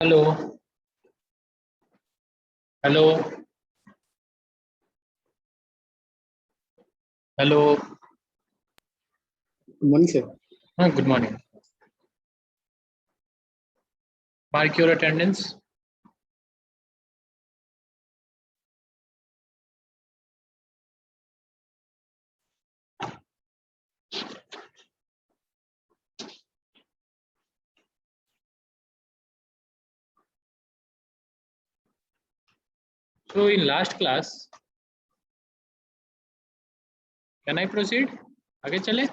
Hello. Hello. Hello. Good morning, sir. हाँ, good morning. Mark your attendance. So in last class, can I proceed? आगे चले?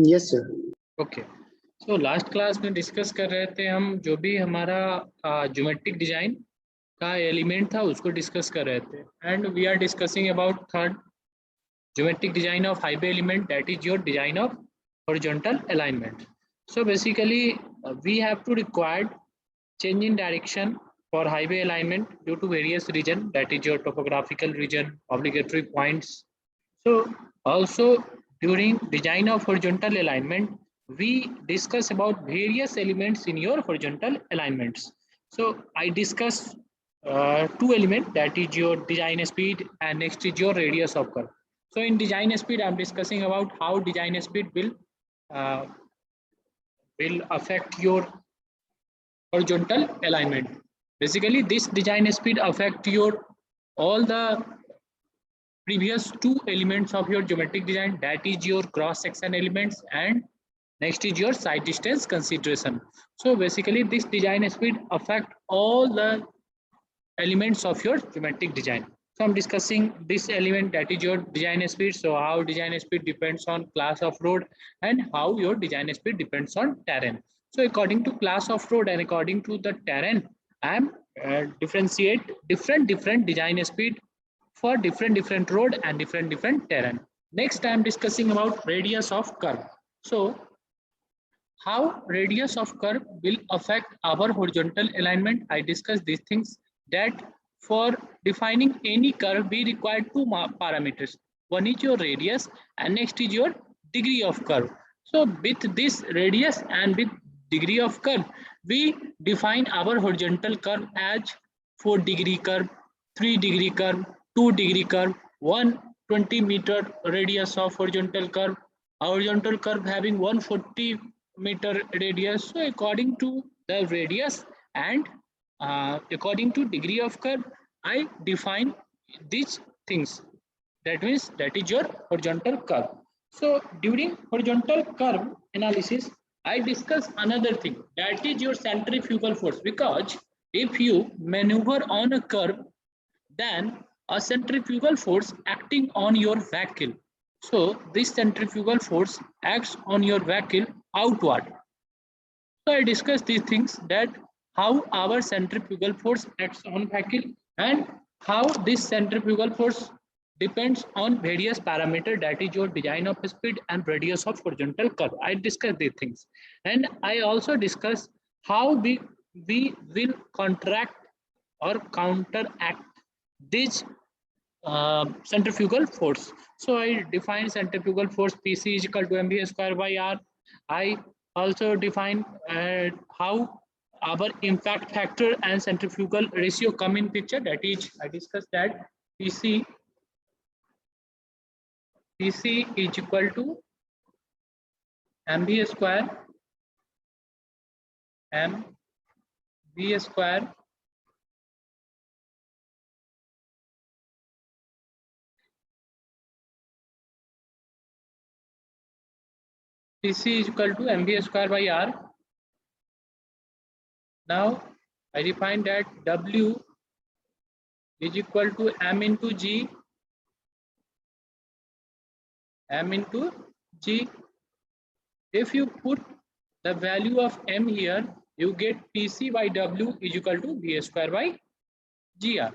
Yes, sir. Okay. So last class में discuss कर रहे थे हम, जो भी हमारा ज्योमेट्रिक डिजाइन का एलिमेंट था उसको डिस्कस कर रहे थे, and we are discussing about third geometric design of highway element, that is your design of horizontal alignment. So basically we have to require change in direction for highway alignment due to various region, that is your topographical region, obligatory points. So also during design of horizontal alignment we discuss about various elements in your horizontal alignments. So I discuss two elements, that is your design speed and next is your radius of curve. So in design speed, I'm discussing about how design speed uh, will affect your horizontal alignment. Basically, this design speed affect your all the previous two elements of your geometric design, that is your cross section elements and next is your side distance consideration. So basically this design speed affect all the elements of your geometric design. So I'm discussing this element, that is your design speed. So how design speed depends on class of road and how your design speed depends on terrain. So according to class of road and according to the terrain, I am differentiate different design speed for different road and different terrain. Next I am discussing about radius of curve. So how radius of curve will affect our horizontal alignment. I discussed these things, that for defining any curve we require two parameters. One is your radius and next is your degree of curve. So with this radius and with degree of curve, we define our horizontal curve as 4-degree curve, 3-degree curve, 2-degree curve, 120-meter radius of horizontal curve, a horizontal curve having 140-meter radius. So according to the radius and according to degree of curve, I define these things. That means that is your horizontal curve. So during horizontal curve analysis, I discuss another thing, that is your centrifugal force. Because if you maneuver on a curve, then a centrifugal force acting on your vehicle. So this centrifugal force acts on your vehicle outward. So I discussed these things, that how our centrifugal force acts on vehicle and how this centrifugal force depends on various parameters, that is your design of speed and radius of horizontal curve. I discussed these things, and I also discussed how we will contract or counteract this centrifugal force. So I define centrifugal force PC is equal to mv square by r. I also define how our impact factor and centrifugal ratio come in picture. That is, I discussed that PC is equal to mv square mv square PC is equal to mv square by r. Now I define that W is equal to m into g, m into g. If you put the value of m here, you get PC by W is equal to V square by GR.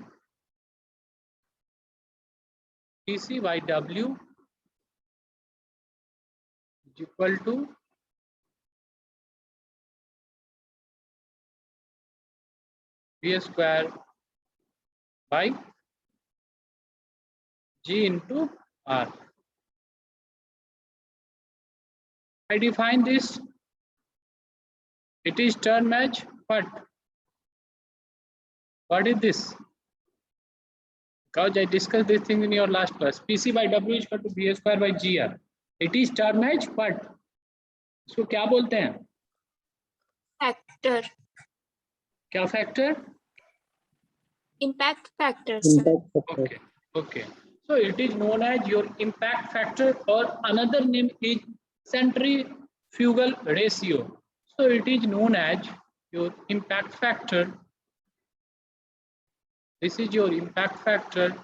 PC by W is equal to V square by G into R. I define this, it is term as what is this? Because I discussed this thing in your last class. PC by W is equal to V square by GR. It is term as what? इसको क्या बोलते हैं? Factor. क्या factor? Impact factor. Okay. Okay. So it is known as your impact factor, or another name is centrifugal ratio. So it is known as your impact factor. This is your impact factor.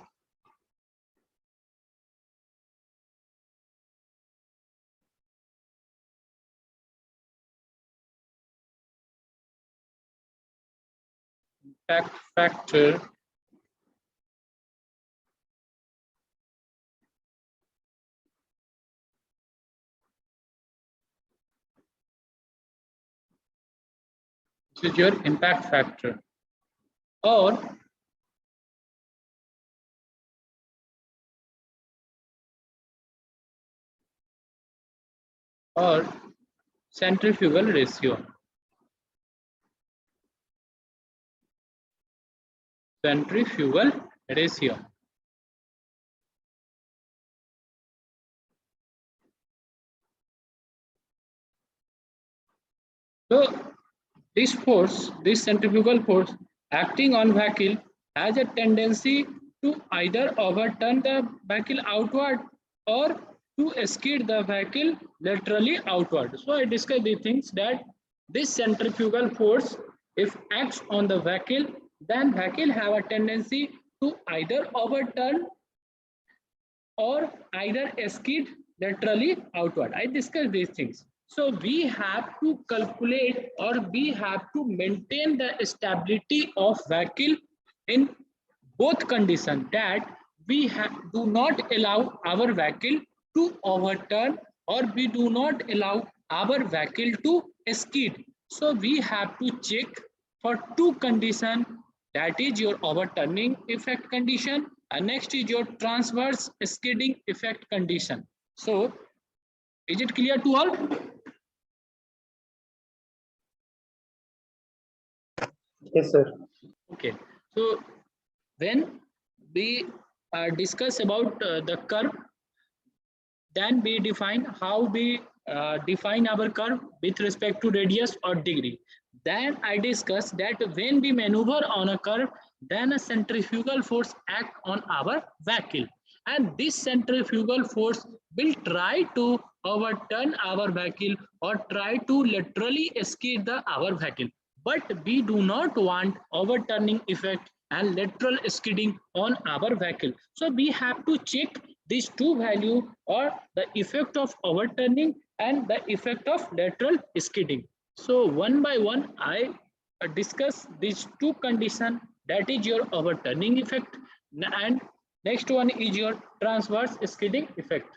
Impact factor. This is your impact factor, or centrifugal ratio. Centrifugal ratio. So this force, this centrifugal force acting on vehicle has a tendency to either overturn the vehicle outward or to skid the vehicle laterally outward. So I discussed these things, that this centrifugal force, if acts on the vehicle, then vehicle have a tendency to either overturn or either skid laterally outward. I discussed these things. So we have to calculate, or we have to maintain the stability of vehicle in both conditions, that we do not allow our vehicle to overturn, or we do not allow our vehicle to skid. So we have to check for two conditions, that is your overturning effect condition, and next is your transverse skidding effect condition. So is it clear to all? Yes, sir. Okay, so when we discuss about the curve, then we define how we define our curve with respect to radius or degree. Then I discuss that when we maneuver on a curve, then a centrifugal force act on our vehicle, and this centrifugal force will try to overturn our vehicle or try to laterally skid our vehicle. But we do not want overturning effect and lateral skidding on our vehicle. So we have to check these two values, or the effect of overturning and the effect of lateral skidding. So one by one I discuss these two conditions, that is your overturning effect, and next one is your transverse skidding effect.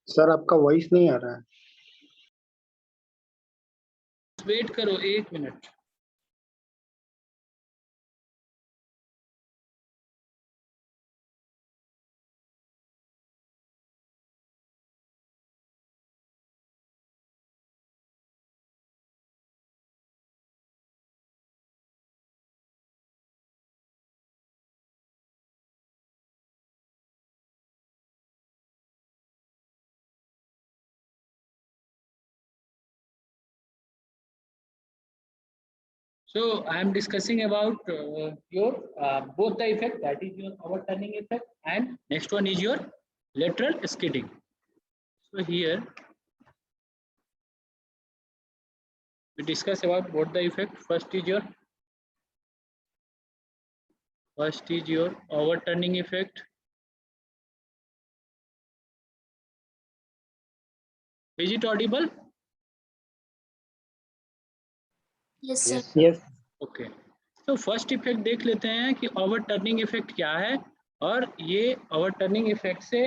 Sir आपका voice नहीं आ रहा है. Wait करो 1 minute. So I am discussing about your both the effect, that is your overturning effect, and next one is your lateral skidding. So here we discuss about both the effect. First is your overturning effect. Is it audible? Yes, sir. Yes. Okay, तो first effect देख लेते हैं कि overturning effect क्या है, और ये overturning effect से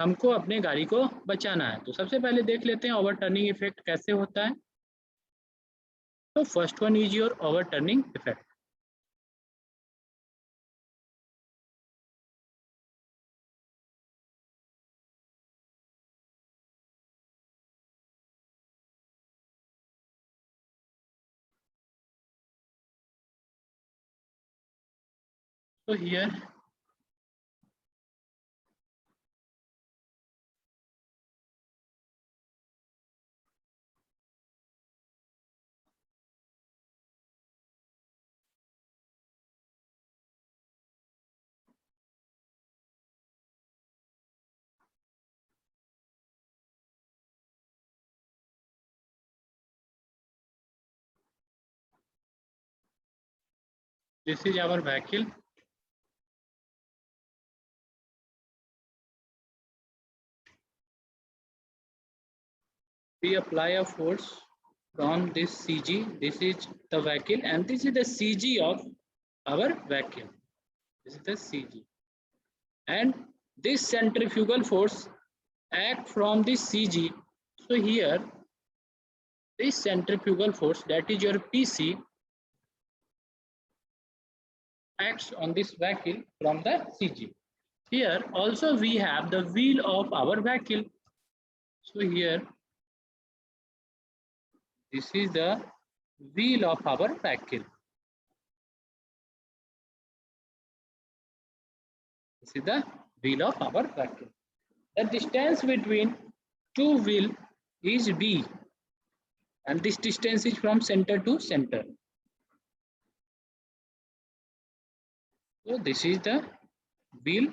हमको अपने गाड़ी को बचाना है. तो सबसे पहले देख लेते हैं ओवरटर्निंग इफेक्ट कैसे होता है. तो first one is your overturning effect. So here This is our vehicle. We apply a force from this CG. This is the vehicle, and this is the CG of our vehicle. This is the CG, and this centrifugal force act from this CG. So here, this centrifugal force, that is your PC, acts on this vehicle from the CG. Here also we have the wheel of our vehicle. So here, this is the wheel of our vehicle. This is the wheel of our vehicle. The distance between two wheels is B, and this distance is from center to center. So this is the wheel,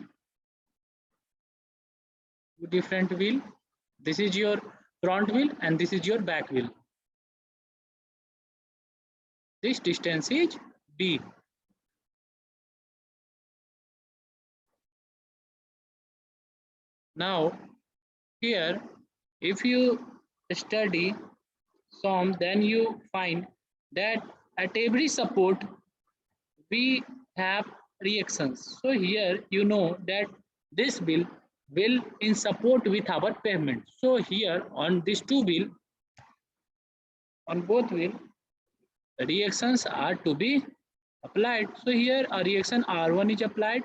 two different wheel. This is your front wheel and this is your back wheel. This distance is B. Now here, if you study some, then you find that at every support we have reactions. So here you know that this wheel will in support with our pavement. So here on these two wheel, on both wheel, the reactions are to be applied. So here a reaction R1 is applied,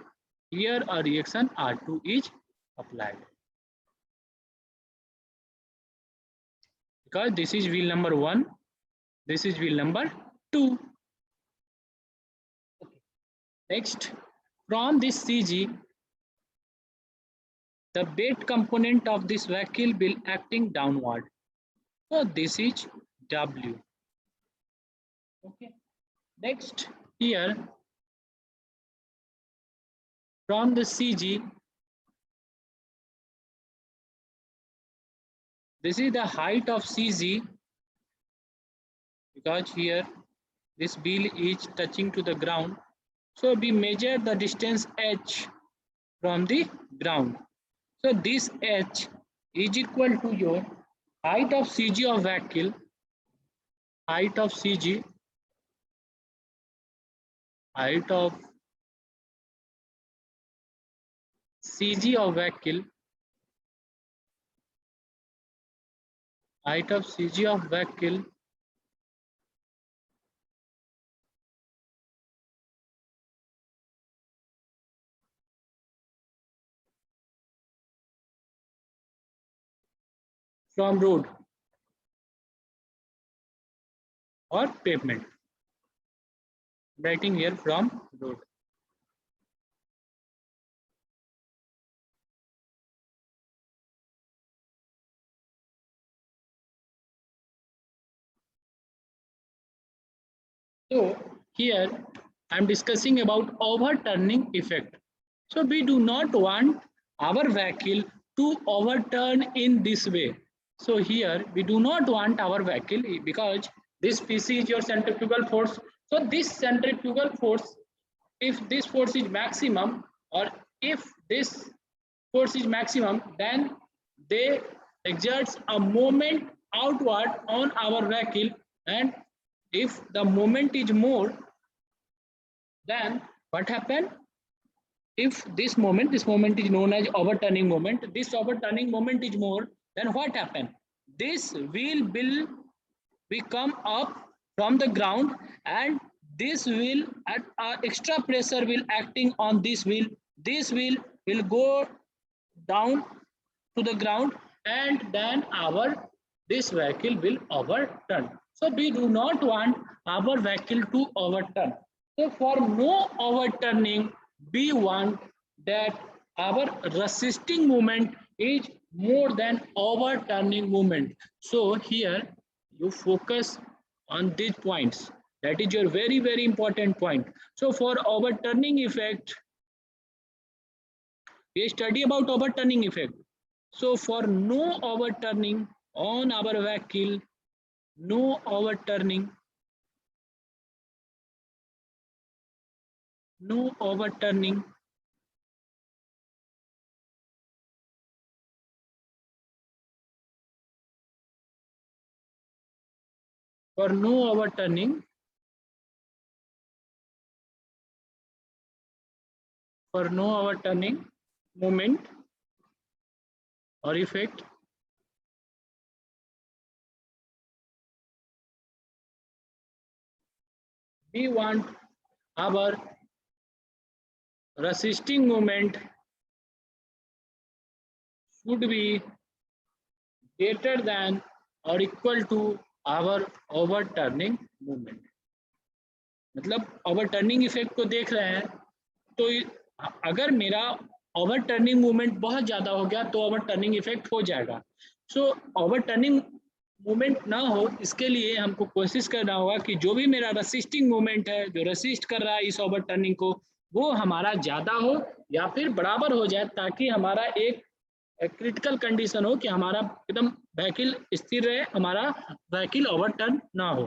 here a reaction R2 is applied. Because this is wheel number 1, this is wheel number 2. Okay. Next, from this CG, the bait component of this vehicle will acting downward. So this is W. Okay. Next, here from the CG, this is the height of CG, because here this wheel is touching to the ground. So we measure the distance H from the ground. So this H is equal to your height of CG of vehicle, height of CG, height of CG of vehicle, height of CG of vehicle from road or pavement. Writing here from road. So here I am discussing about overturning effect. So we do not want our vehicle to overturn in this way. So here we do not want our vehicle, because this PC is your centrifugal force. So this centrifugal force, if this force is maximum, or if this force is maximum, then they exerts a moment outward on our vehicle, and if the moment is more, then what happen? If this moment is known as overturning moment, this overturning moment is more, then what happen? This wheel will come up from the ground, and this wheel at extra pressure will acting on this wheel. This wheel will go down to the ground, and then this vehicle will overturn. So we do not want our vehicle to overturn. So for no overturning, we want that our resisting moment is more than overturning moment. So here you focus on these points. That is your very, very important point. So for overturning effect, we study about overturning effect. So for no overturning on our vehicle, no overturning, no overturning, for no overturning, moment or effect, we want our resisting moment should be greater than or equal to our overturning moment. मतलब overturning effect को देख रहे हैं, तो अगर मेरा overturning movement बहुत ज़्यादा हो गया तो ओवरटर्निंग इफेक्ट हो जाएगा। सो ओवरटर्निंग मूवमेंट ना हो, इसके लिए हमको कोशिश करना होगा कि जो भी मेरा रसिस्टिंग मूवमेंट है, जो रसिस्ट कर रहा है इस ओवरटर्निंग को, वो हमारा ज़्यादा हो या फिर बराबर हो जाए, ताकि हमारा एक क्रिटिकल कंडीशन हो कि हमारा एकदम व्हीकल स्थिर रहे, हमारा व्हीकल ओवरटर्न ना हो।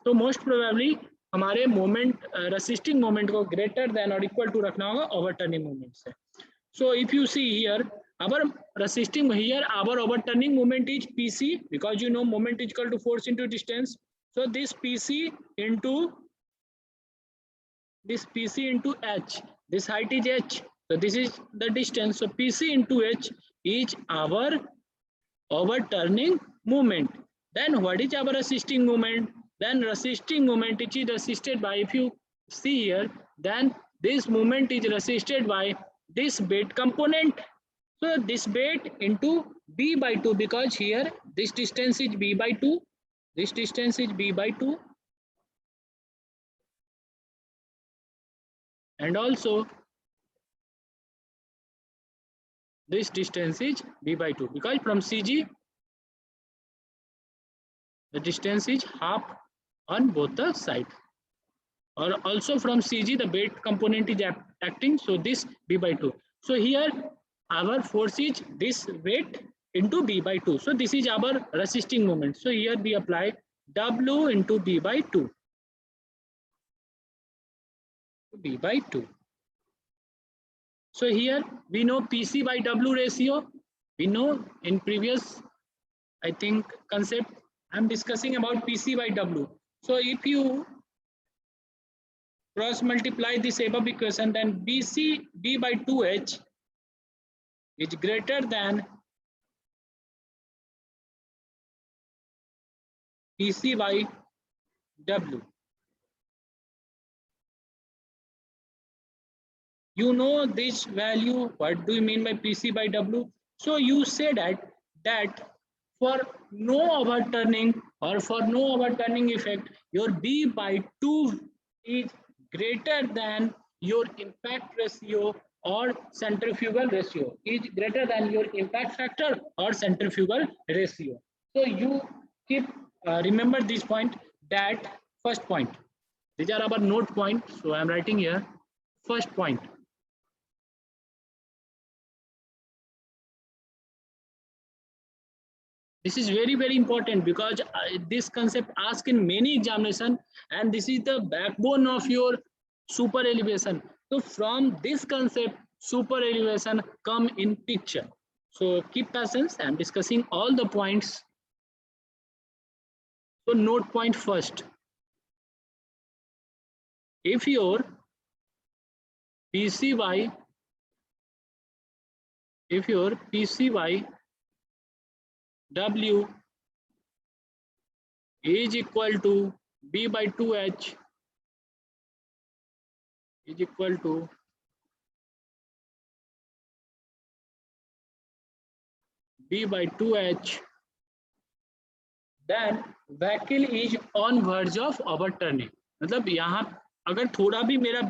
तो मोस्ट प्रोबेबली हमारे मोमेंट रेसिस्टिंग मोमेंट को ग्रेटर देन और इक्वल टू रखना होगा ओवरटर्निंग मोमेंट से। So if you see here our resisting here, our overturning moment is PC, because you know moment is equal to force into distance. So this PC into H, this height is H, so this is the distance. So PC into H is our overturning moment. Then what is our resisting moment? Then resisting moment is resisted by, if you see here, then this moment is resisted by this weight component. So this weight into B by 2, because here this distance is B by 2, this distance is B by 2, and also this distance is B by 2, because from CG the distance is half on both the sides, or also from CG the weight component is acting, so this B by 2. So here our force is this weight into B by 2. So this is our resisting moment. So here we apply W into B by 2. B by 2. So here we know PC by W ratio. We know in previous, I think, concept I'm discussing about PC by W. So if you cross multiply this above equation, then BC B by 2H is greater than PC by W. You know this value, what do you mean by PC by W? So you say that for no overturning or for no overturning effect, your B by 2 is greater than your impact ratio or centrifugal ratio, is greater than your impact factor or centrifugal ratio. So you keep remember this point, that first point. These are our note points. So I am writing here first point. This is very important, because this concept asked in many examination, and this is the backbone of your super elevation. So from this concept, super elevation come in picture. So keep patience, I am discussing all the points. So note point first. If your PCY W is equal to B by 2H is equal to B by 2H, then vehicle is on verge of overturning. मतलब यहाँ अगर थोड़ा भी मेरा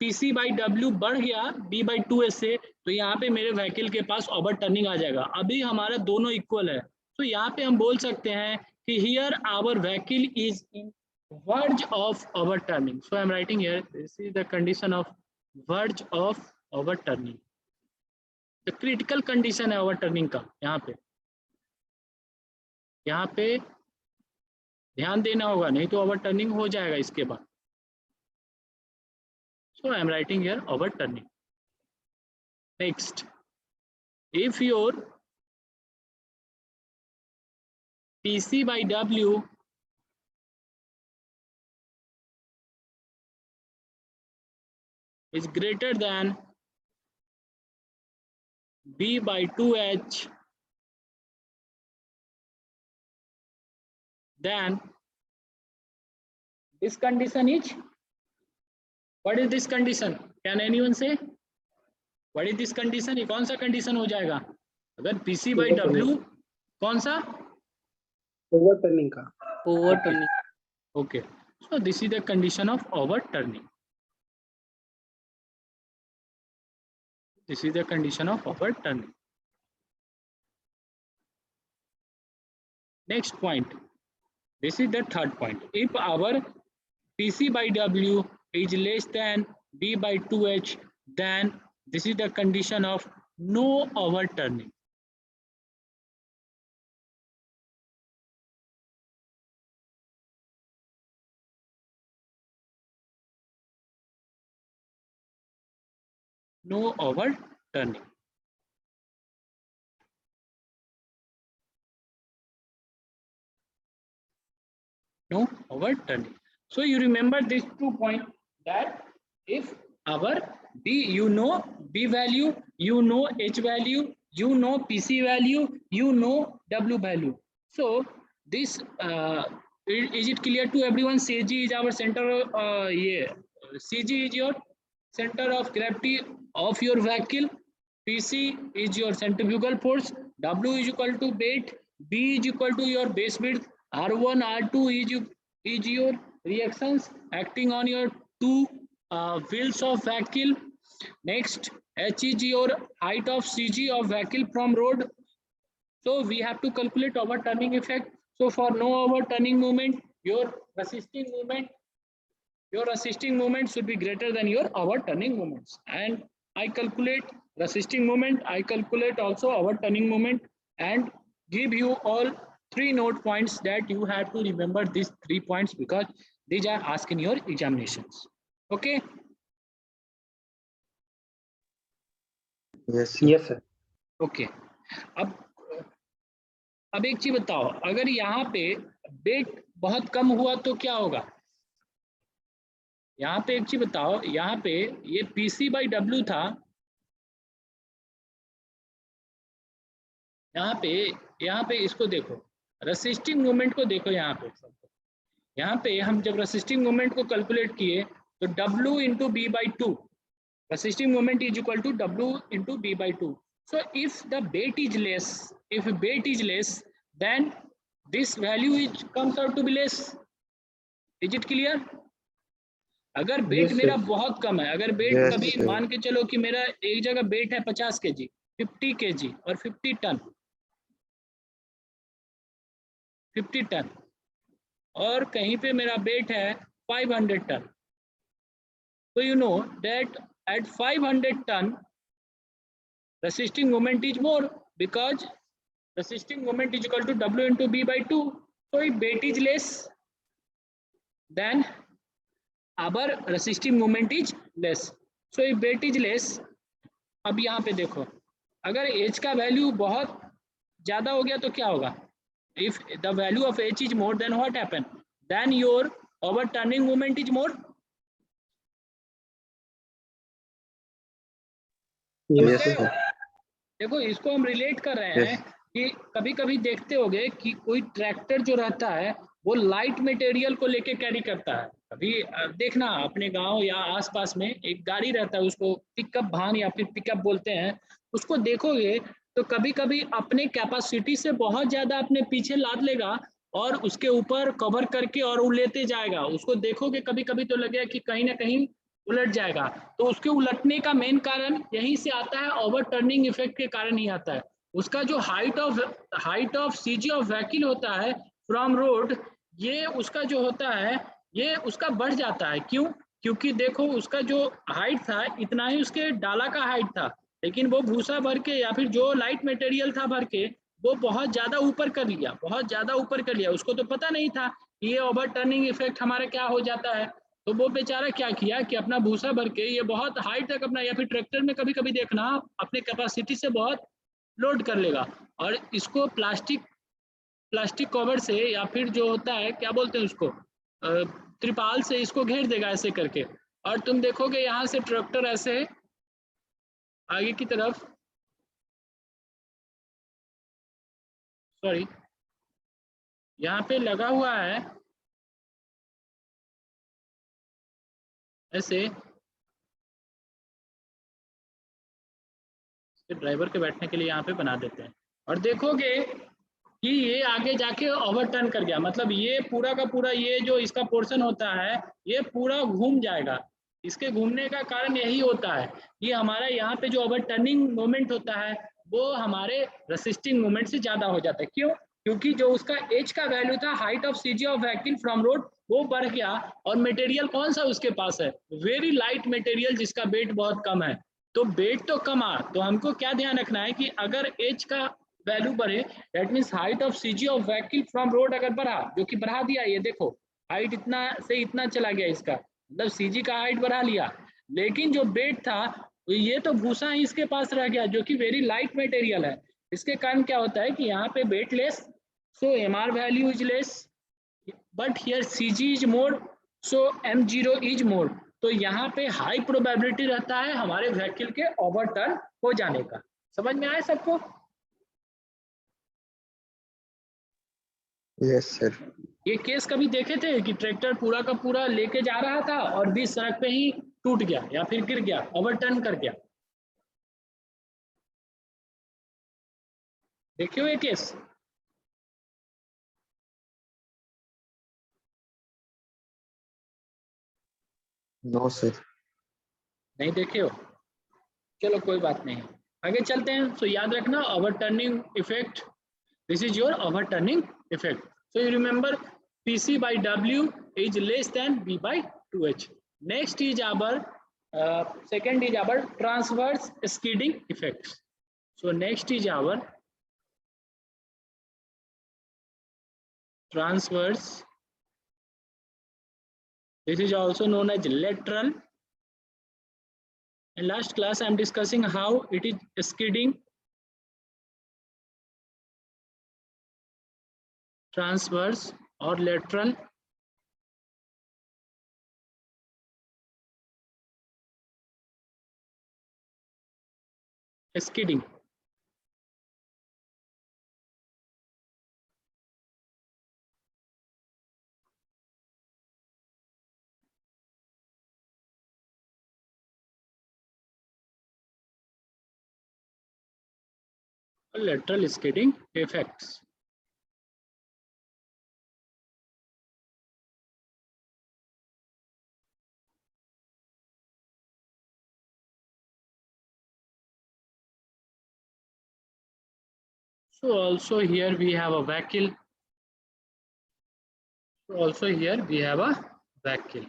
PC by W बढ़ गया B by 2H से, तो यहाँ पे मेरे व्हीकल के पास ओवरटर्निंग आ जाएगा। अभी हमारा दोनों इक्वल है, तो यहाँ पे हम बोल सकते हैं कि here our vehicle is in verge of overturning. So I am writing here this is the condition of verge of overturning. The critical condition है ओवरटर्निंग का. यहाँ पे ध्यान देना होगा, नहीं तो ओवरटर्निंग हो जाएगा इसके बाद. So I am writing here overturning. Next, if your PC by W is greater than B by 2H, then this condition is, what is this condition? Can anyone say? What is this condition? ये कौन सा condition हो जाएगा? अगर PC by W कौन सा? Overturning का। Overturning. Okay. So this is the condition of overturning. This is the condition of overturning. Next point. This is the third point. If our PC by W is less than B by 2H, then this is the condition of no overturning. No overturning. No overturning. So you remember these 2 points, that if our B, you know B value, you know H value, you know PC value, you know W value. So this is it clear to everyone? CG is our center. CG is your center of gravity of your vehicle. PC is your centrifugal force. W is equal to weight. B is equal to your base width. R1, R2 is your reactions acting on your two wheels of vehicle. Next, H is your height of CG of vehicle from road. So we have to calculate overturning effect. So for no overturning moment, your resisting moment should be greater than your overturning moments. And I calculate resisting moment, I calculate also overturning moment, and give you all 3 note points that you have to remember these 3 points because these are asked in your examinations. Okay? Yes, sir. Okay. अब एक चीज बताओ, अगर यहाँ पे wait बहुत कम हुआ तो क्या होगा? यहाँ पे एक चीज बताओ, यहाँ पे ये PC by W था, यहाँ पे इसको देखो, रेसिस्टिंग मोमेंट को देखो, यहाँ पे हम जब रेसिस्टिंग मोमेंट को कैलकुलेट किए तो W into B by 2, resisting moment is equal to W into B by 2. So if the weight is less, then this value comes out to be less. Is it clear? अगर wait मेरा बहुत कम है, अगर wait कभी मान के चलो कि मेरा एक जगह वेट है 50 kg, 50 kg और 50 टन और कहीं पे मेरा वेट है 500 टन, तो you know that at 500 ton resisting moment is more because resisting moment is equal to W into B by 2. So if weight is less, then our resisting moment is less. So if weight is less, अब यहाँ पे देखो, अगर H का value बहुत ज्यादा हो गया तो क्या होगा? If the value of H is more, then what happen? Then your overturning moment is more. Yes, sir. देखो, इसको हम रिलेट कर रहे हैं कि कभी कभी देखते होगे कि कोई ट्रैक्टर जो रहता है वो लाइट मटेरियल को लेके कैरी करता है। कभी देखना अपने गांव या आसपास में एक गाड़ी रहता है, उसको पिकअप वाहन या फिर पिकअप बोलते हैं, उसको देखोगे तो कभी कभी अपने कैपेसिटी से बहुत ज्यादा अपने पीछे लाद लेगा और उसके ऊपर कवर करके और वो लेते जाएगा। उसको देखोगे कभी कभी तो लगेगा कि कहीं ना कहीं उलट जाएगा, तो उसके उलटने का मेन कारण यहीं से आता है, ओवरटर्निंग इफेक्ट के कारण ही आता है। उसका जो height of CG of vehicle होता है फ्रॉम रोड, ये उसका जो होता है ये उसका बढ़ जाता है। क्यों? क्योंकि देखो उसका जो हाइट था इतना ही उसके डाला का हाइट था, लेकिन वो भूसा भर के या फिर जो लाइट मटेरियल था भर के वो बहुत ज्यादा ऊपर कर लिया, उसको तो पता नहीं था ये ओवरटर्निंग इफेक्ट हमारा क्या हो जाता है। तो वो बेचारा क्या किया कि अपना भूसा भर के ये बहुत हाइट तक अपना, या फिर ट्रैक्टर में कभी कभी देखना अपने कैपेसिटी से बहुत लोड कर लेगा और इसको प्लास्टिक कवर से या फिर जो होता है क्या बोलते हैं उसको, त्रिपाल से इसको घेर देगा ऐसे करके। और तुम देखोगे यहाँ से ट्रैक्टर ऐसे आगे की तरफ, सॉरी यहाँ पे लगा हुआ है ऐसे, ड्राइवर के बैठने के लिए यहाँ पे बना देते हैं। और देखोगे कि ये आगे जाके ओवरटर्न कर गया, मतलब ये पूरा का पूरा ये जो इसका पोर्शन होता है ये पूरा घूम जाएगा। इसके घूमने का कारण यही होता है कि हमारा यहाँ पे जो ओवरटर्निंग मोमेंट होता है वो हमारे रेसिस्टिंग मोमेंट से ज्यादा हो जाता है। क्यों? क्योंकि जो उसका एच का वैल्यू था, height of CG of vehicle from road, वो बढ़ गया। और मटेरियल कौन सा उसके पास है? वेरी लाइट मटेरियल जिसका वेट बहुत कम है। तो वेट तो कम आ, तो हमको क्या ध्यान रखना है कि अगर एच का वैल्यू बढ़े, that means height of CG of vehicle from road अगर बढ़ा, जो कि बढ़ा दिया, ये देखो हाइट इतना से इतना चला गया इसका, मतलब सीजी का हाइट बढ़ा लिया, लेकिन जो वेट था तो ये तो भूसा ही इसके पास रह गया जो कि वेरी लाइट मटेरियल है। इसके कारण क्या होता है कि यहाँ पे weight less, so M R value is less, but here CG is more, so m0 is more. तो यहाँ पे हाई प्रोबेबिलिटी रहता है हमारे व्हीकल के ओवरटर्न हो जाने का। समझ में आया सबको? Yes sir. ये केस कभी देखे थे कि ट्रैक्टर पूरा का पूरा लेके जा रहा था और बीच सड़क पे ही टूट गया या फिर गिर गया, ओवरटर्न कर गया? देखे हो ये केस? No sir. नहीं देखे हो? चलो कोई बात नहीं, आगे चलते हैं। सो याद रखना overturning effect, this is your overturning effect. So you remember PC by W is less than B by 2H. Next is our second is our transverse skidding effects. So next is our transverse. This is also known as lateral. In last class I am discussing how it is skidding, transverse or lateral. Skidding. Lateral skidding effects. So also here we have a vehicle. So also here we have a vehicle.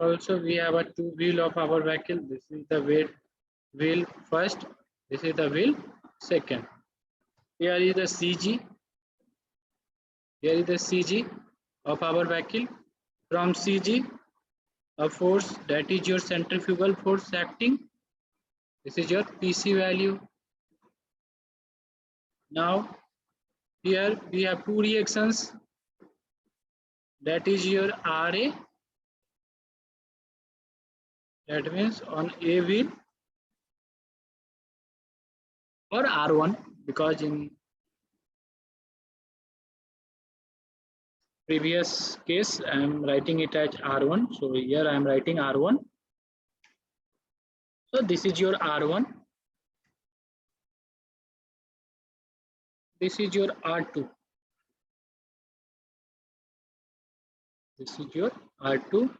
Also we have a two wheel of our vehicle. This is the wheel first, this is the wheel second. Here is the CG, here is the CG of our vehicle. From CG, a force, that is your centrifugal force acting. This is your PC value. Now here we have two reactions, that is your RA, that means on A wheel, or R1, because in previous case I am writing it as R1, so here I am writing R1. So this is your R1, this is your R2, this is your R2.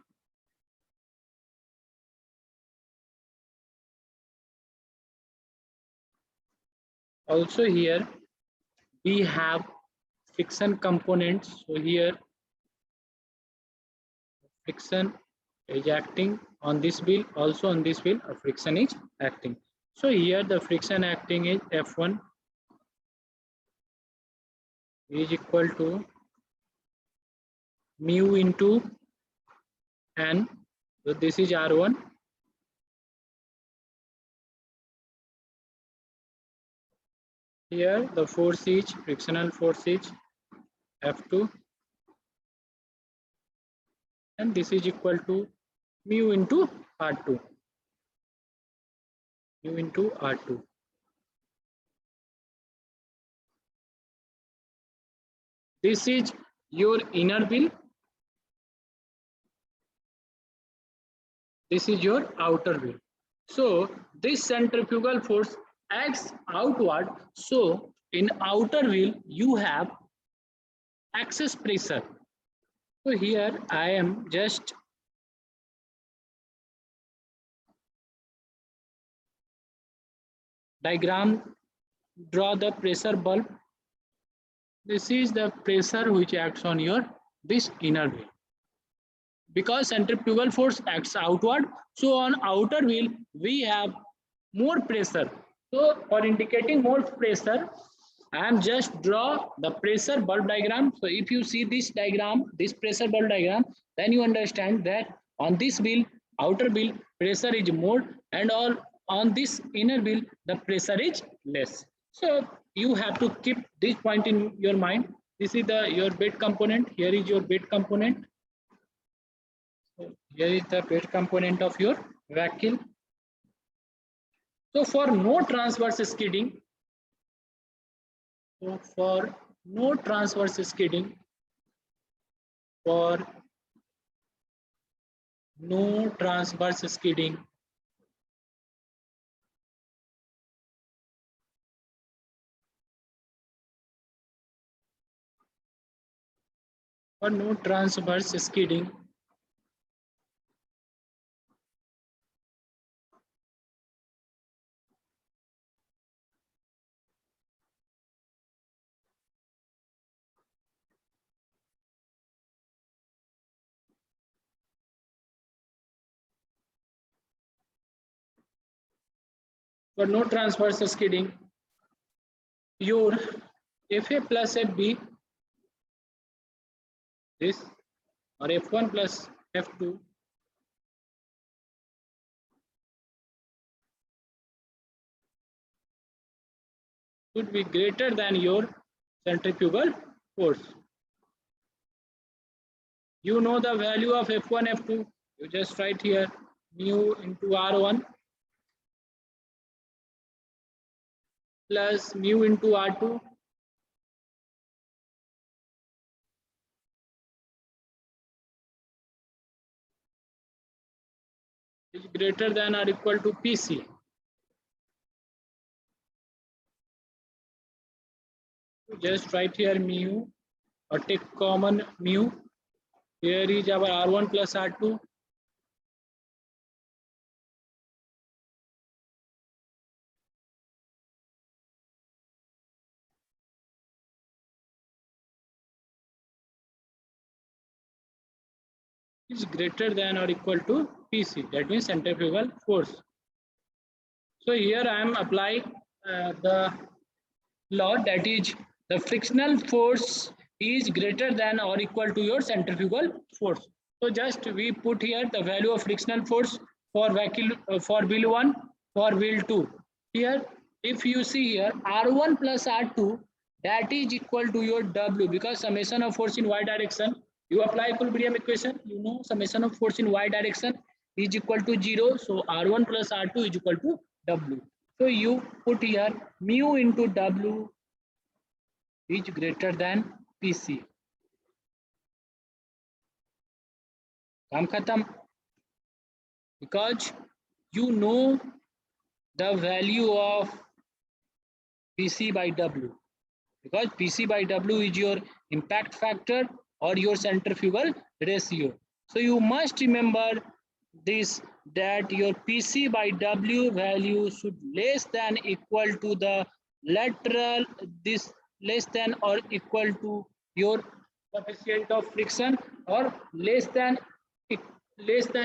Also here we have friction components. So here friction is acting on this wheel, also on this wheel a friction is acting. So here the friction acting is F1 is equal to mu into N. So this is R1. Here the force is, frictional force is F2, and this is equal to mu into R2. Mu into R2. This is your inner wheel. This is your outer wheel. So this centrifugal force acts outward. So in outer wheel you have excess pressure. So here I am just diagram, draw the pressure bulb. This is the pressure which acts on your this inner wheel. Because centrifugal force acts outward, so on outer wheel we have more pressure. So for indicating more pressure, I am just draw the pressure bulb diagram. So if you see this diagram, this pressure bulb diagram, then you understand that on this wheel, outer wheel, pressure is more, and all on this inner wheel, the pressure is less. So you have to keep this point in your mind. This is the your bed component. Here is your bed component. Here is the bed component of your vehicle. So for no transverse skidding, for no transverse skidding, your FA plus FB, this, or F1 plus F2, should be greater than your centrifugal force. You know the value of F1, F2. You just write here mu into R1 plus mu into R2 is greater than or equal to PC. Just write here mu or take common mu. Here is our R1 plus R2. Is greater than or equal to PC. That means centrifugal force. So here I am applying the law, that is the frictional force is greater than or equal to your centrifugal force. So just we put here the value of frictional force for vehicle, for wheel 1, for wheel 2. Here if you see here R1 plus R2, that is equal to your W, because summation of force in y direction, you apply equilibrium equation, you know summation of force in y direction is equal to 0. So R1 plus R2 is equal to W. So you put here mu into W is greater than PC. काम खत्म. Because you know the value of PC by W. Because PC by W is your impact factor or your centrifugal ratio. So you must remember this, that your PC by W value should less than equal to the lateral, this less than or equal to your coefficient of friction, or less than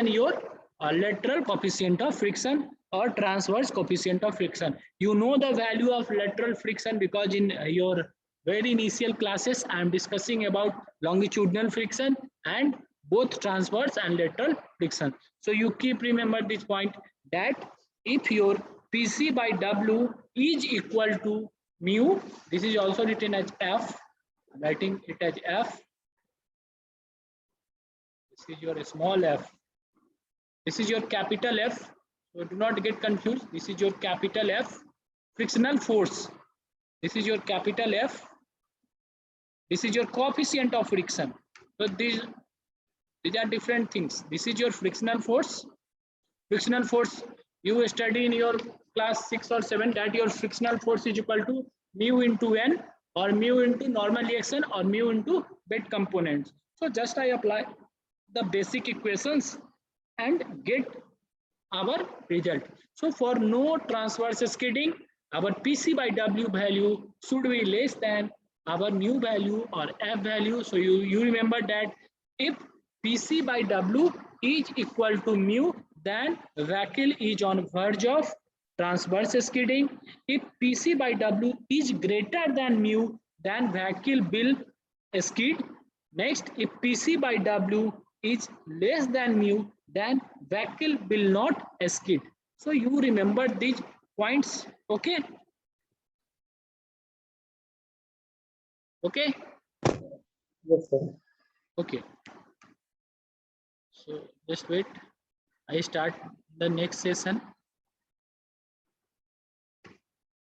your lateral coefficient of friction. or transverse coefficient of friction. You know the value of lateral friction because in your very initial classes I am discussing about longitudinal friction and both transverse and lateral friction. So you keep remember this point, that if your PC by W is equal to mu, this is also written as F, I'm writing it as F, this is your small f, this is your capital F, so do not get confused, this is your capital F, frictional force, this is your capital F, this is your coefficient of friction. So these are different things. This is your frictional force. Frictional force you study in your class 6 or 7, that your frictional force is equal to mu into n, or mu into normal reaction, or mu into bed components. So just I apply the basic equations and get our result. So for no transverse skidding, our PC by W value should be less than our mu value or F value. So you remember that if PC by W is equal to mu, then vehicle is on verge of transverse skidding. If PC by W is greater than mu, then vehicle will skid. Next, if PC by W is less than mu, then vehicle will not skid. So you remember these points, okay? Okay? Yes, sir. Okay. So just wait. I start the next session.